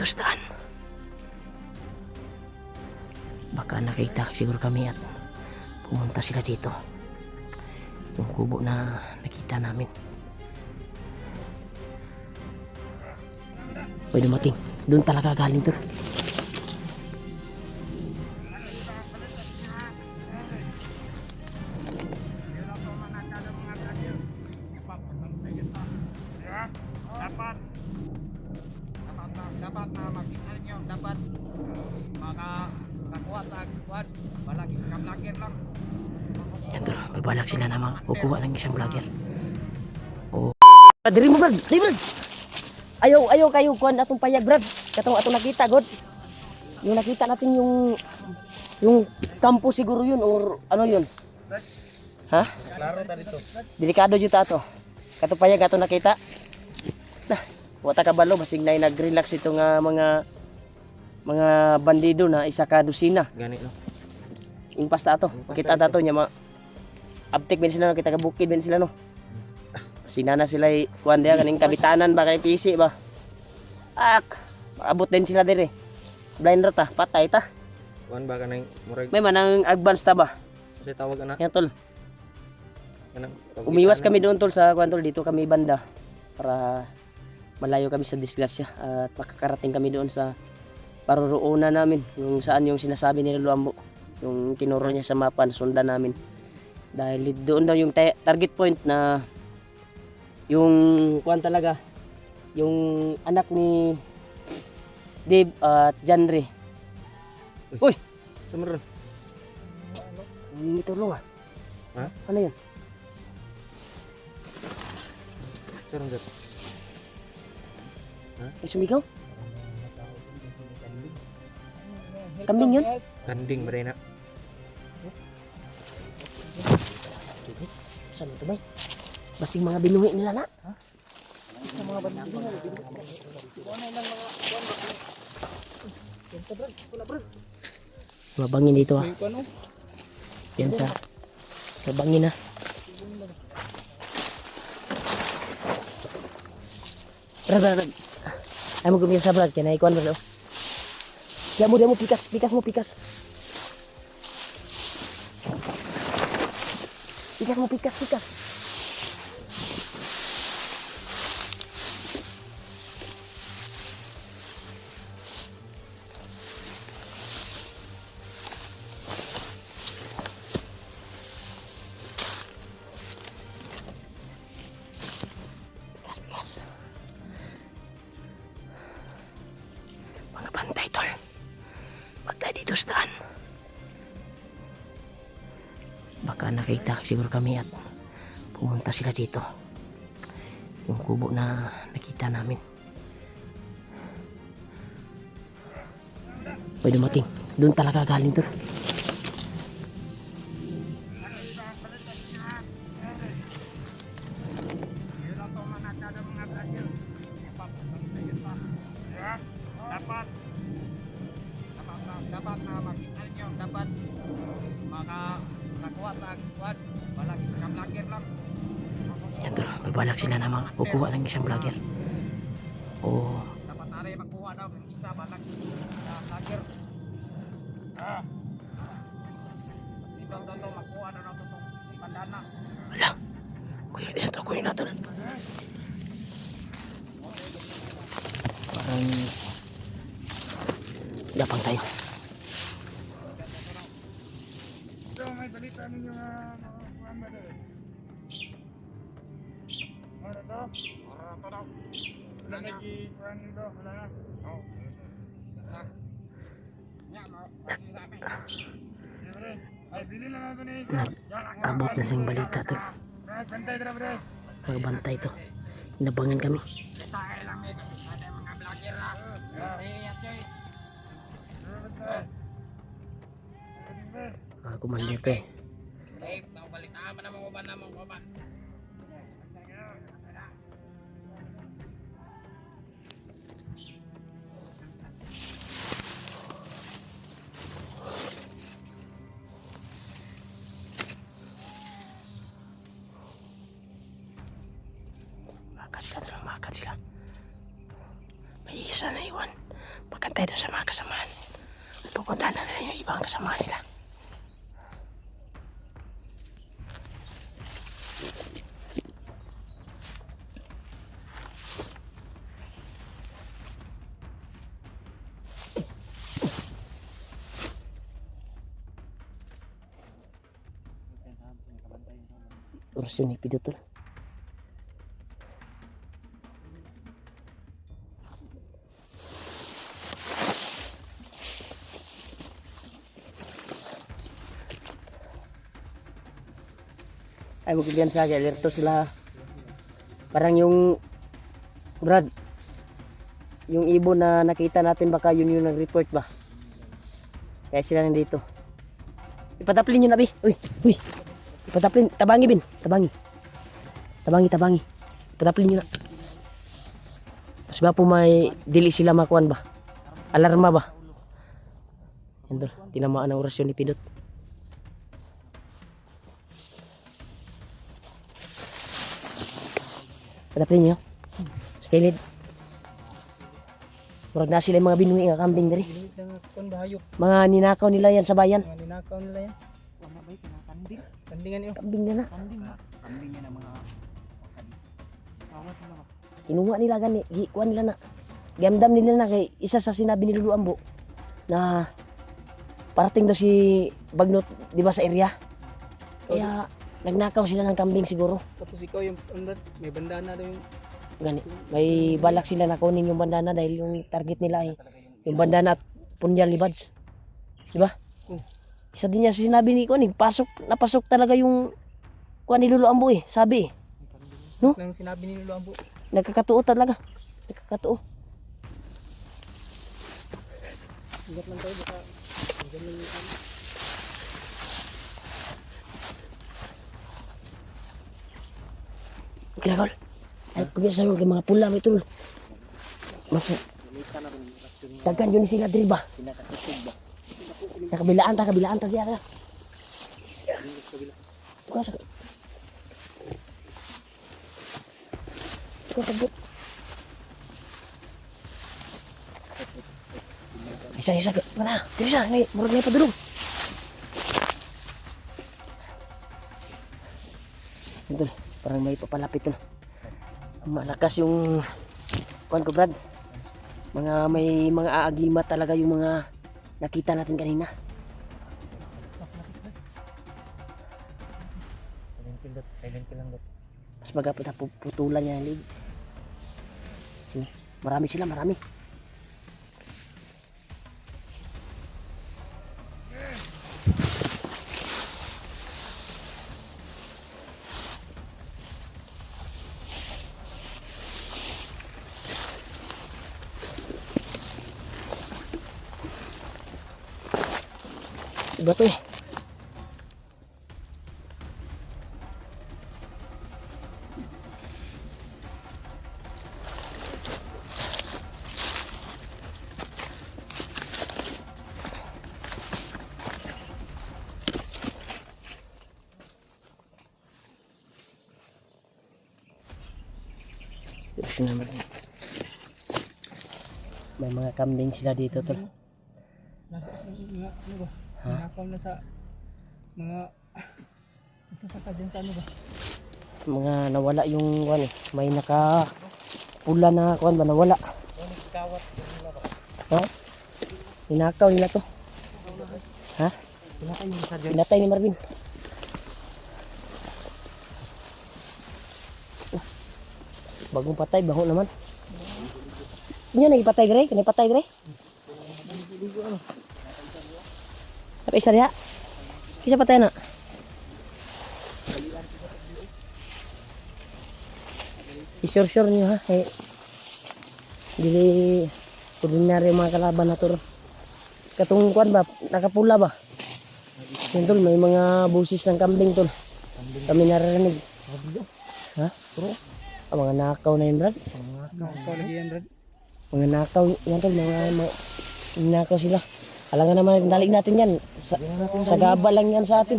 dito sa daan. Baka nakita siguro kami at pumunta sila dito. Yung kubo na nakita namin. Pwede dumating. Doon talaga galing to. Dapat na makita niyo, dapat makakuha sa kuwan, walang isang vlogger lang. Yan doon, may balak sila na kukuha ng isang vlogger. Oh. Diri mo, Brad. Diri, Brad. Ayaw kayo kuan atong payag, Brad. Katong atong nakita, God. Yung nakita natin yung kampo siguro yun or ano yun? Ha? Klaro ta dito. Delikado jud ta to. Katong payag atong nakita. Nah, wata kabalo basig na nag-relax ito nga mga bandido na isa ka dosina. Gani no. Ingpas ta to. Kita ta to nya abtik ben sila no, kita kabukid ben sila no. Sinana sila kuan dia kaning kabitanan ba kay PC ba. Abot din sila dire. Blind ta, patay ta. Kuan ba kanang murag May manang advance ta ba? kasi tawag ana. Yan tol. Kanang Umiwas kami doon tol sa kuan tol dito kami banda para malayo kami sa disgrasya at makakarating kami doon sa paroroonan namin yung saan yung sinasabi ni Luambo yung tinuro niya sa mapa sundan namin dahil doon daw yung target point na yung kuan talaga yung anak ni Dave at Janre. Uy! Sumurun. Hindi tulong ah. Ha? Ano yun? Sarang gat. May sumigaw? Kambing yun? Kanding marena. Saan ito ba? Basing mga binuhi nila na. Mga bandido na Mabangin dito ah. Yan sa mabangin na. Brad. Ay mo gumiya sa Brad. Kaya naikuan Brad oh. Diyan mo pikas. Pikas mo. Pikas. Mga bantay tol. Bantay dito sa daan. Baka nakita siguro kami at pumunta sila dito. Yung kubo na nakita namin. Pwede dumating. Doon talaga galing to. Dapat na makita niyo, dapat makakuha sa kuwan, walang isang vlogger lang. Yan doon, may balak sila na kukuha ng isang vlogger. Oh. Dapat na rin makuha daw ng isa balang vlogger. Dito makuha na ito itong ibandana. Wala. Kuya na tol. Parang gapang tayo. May balita ninyo mga kuwan ba doon? Ano to? Ito daw. Wala na kuwan nito, wala na. Oo. Ay, bili na natin eh. Abot na siyang balita to. Bantay tara bre. Nagbantay to. Inabangan kami. Tayo lang eh. Ada mga vlogger na. Kumandir to eh. Balitaan mo na mga uban na mga uban. Makat sila. May isa na iwan. Pagkantay doon sa mga kasamahan. Pupuntahan na nila yung ibang kasamahan nila. Orasyon ni Pidot tol. Ay magbibiyan sa akin, alerto sila. Parang yung Brad, yung ibon na nakita natin baka yun yung nag-report ba? Kaya sila nandito. Ipataplin nyo na, Bi. Uy, uy. Ipataplin. Tabangi, Bin. Tabangi. Tabangi. Ipataplin nyo na. Mas ba po may dili sila makuan ba? Alarma ba? Yan tol. Tinamaan ang orasyon ni Pidot. Ipataplin nyo. Sa kilid. Murag na sila yung mga binuhi nga kambing dari. Mga ninakaw nila yan sa bayan. Mga ninakaw nila yan. Wala ba kinakanding? Kandingan yun. Kambing na na. Kanding yan ang mga sasakad. Awas na ba? Kinuha nila gani. Gikuan nila na. Gamdam nila na kay isa sa sinabi ni Lulu Ambo na parating daw si Bagnot, di ba sa area? Kaya nagnakaw sila ng kambing siguro. Tapos ikaw yung may bandana daw yung Gani. May balak sila na kunin yung bandana dahil yung target nila ay yung bandana at punyal ni Bads. Di ba? Isa din niya sinabi ni Kuan, napasok talaga yung Kuan ni Lulu Ambo eh, sabi eh. No? nang sinabi ni Lolo Ambo. Nagkakatuo talaga. Nagkakatuo. Ingat lang tayo baka ganun yung ano. Okay na, Kol. Ay, kumisa yun kay mga pula may tulol. Mas dagan yun sila drill ba? Kabilaan ta diya ta. Tuka sa. Tuka sa. Isa. Mana? Dili sa, ngay, murag na padulong. Idol, parang may papalapit to. Malakas yung kuan ko, Brad. May mga aagima talaga yung mga nakita natin kanina. Silent lang dot. Mas magapit na putulan niya lig. Marami sila, marami. Iba to eh. Ito naman. May mga kambing sila dito tol. Mga ano ba? Ha? Ninakaw na sa mga nagsasaka dyan sa ano ba? Mga nawala yung kuan eh. May naka pula na kuan ba nawala. Kawat. Ha? Ninakaw nila to. Ha? Pinatay yung isa dyan. Pinatay ni Marvin. Bagong patay, baho naman. Inyo nagipatay gre? Kanay patay gre? Apa isa diha? Kisa patay na? I-sure niyo ha. Eh, dili ordinary mga kalaban na to. Katong kuan ba? Nakapula ba? Yan tol, may mga busis ng kambing tol. Kami naririnig. Ha? Ah, mga nakaw na yun, Brad. Nakaw lagi yan, Brad. Mga nakaw yan tol, mga nakaw sila. Alangan naman, dalig natin yan. Sa gaba lang yan sa atin.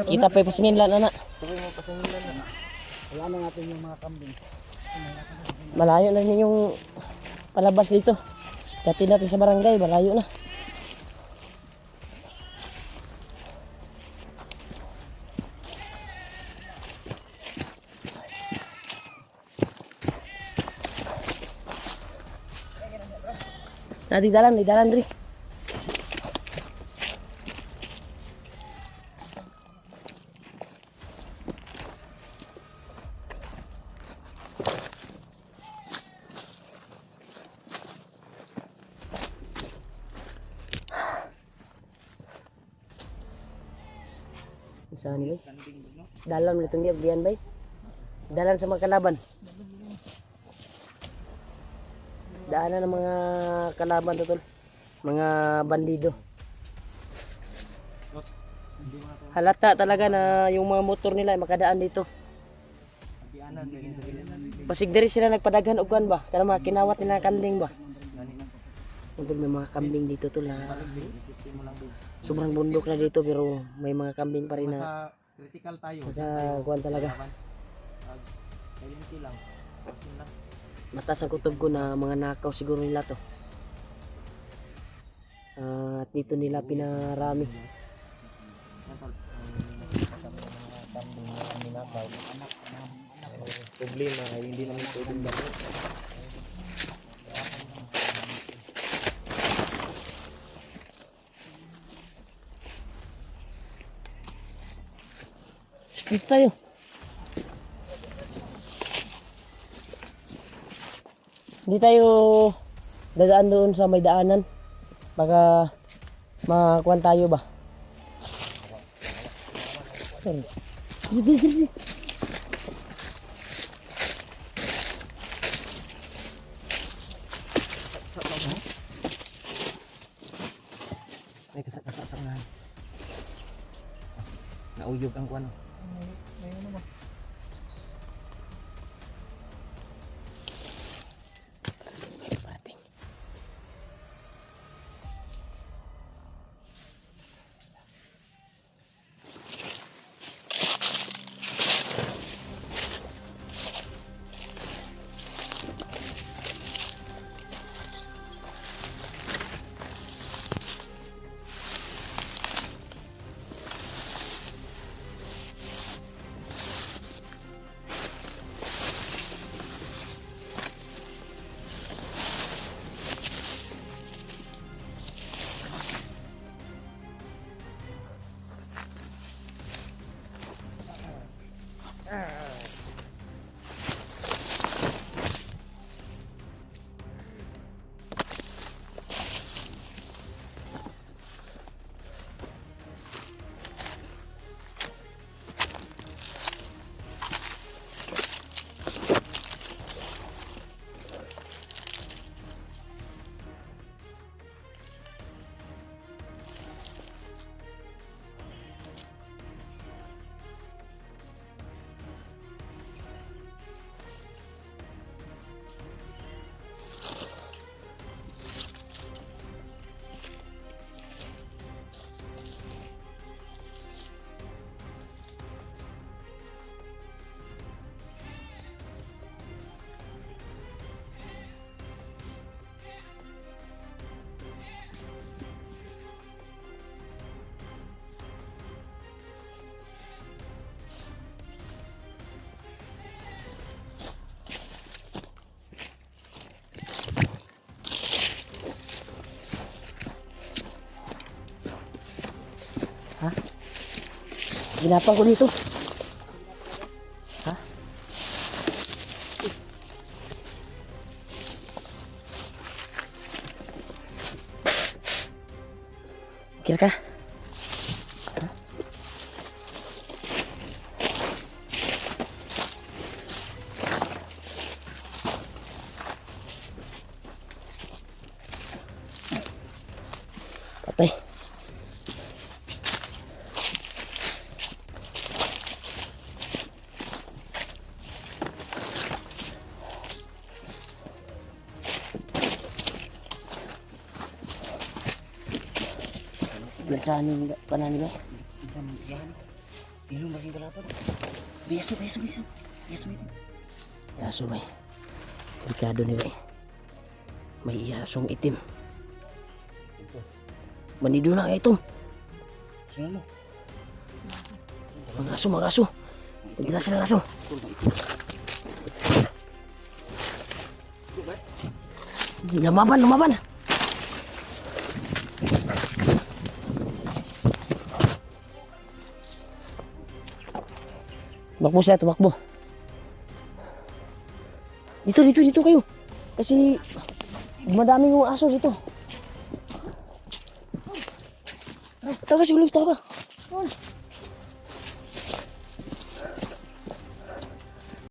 Kita pa pasingin lang, anak. Wala na natin yung mga kambing. Malayo na yung palabas dito. Dati natin sa barangay, malayo na. Di dalan diri. Saan yun? Dalan mo itong diyan bay. Dalan sa mga kalaban. Daanan ng mga kalaban tol. Mga bandido. Halata talaga na yung mga motor nila ay makadaan dito. Pasig diri sila nagpadaghan og kuan ba? Kana mga kinawat nila kambing ba? Tungkol may mga kambing dito tol na sobrang bundok na dito pero may mga kambing pa rin na critical tayo. kuan talaga. Lang. Mataas ang kutob ko na mga nakaw siguro nila to. At dito nila pinarami. Problema ay hindi namin pwedeng gamit. Dito tayo. Hindi tayo dadaan doon sa may daanan. Baka makuan tayo ba? Sorry. Sige. May kasasangan. Nauyog ang kuano. May ano ba? Ha? Ginapang ko dito. Ha? Kira ka? Ha? Patay. Saan yung panan nila? Bisa yan. Ilong maging kalapan. Biyaso ito. Yaso may. Delikado nila eh. May asong itim. Manido na ito. Sino mo? Mga aso, mga aso. Pagdala sila ng aso. Lumaban, lumaban. Tumakbo siya, tumakbo. Dito kayo. Kasi madaming yung aso dito. Taga si Uling, taga.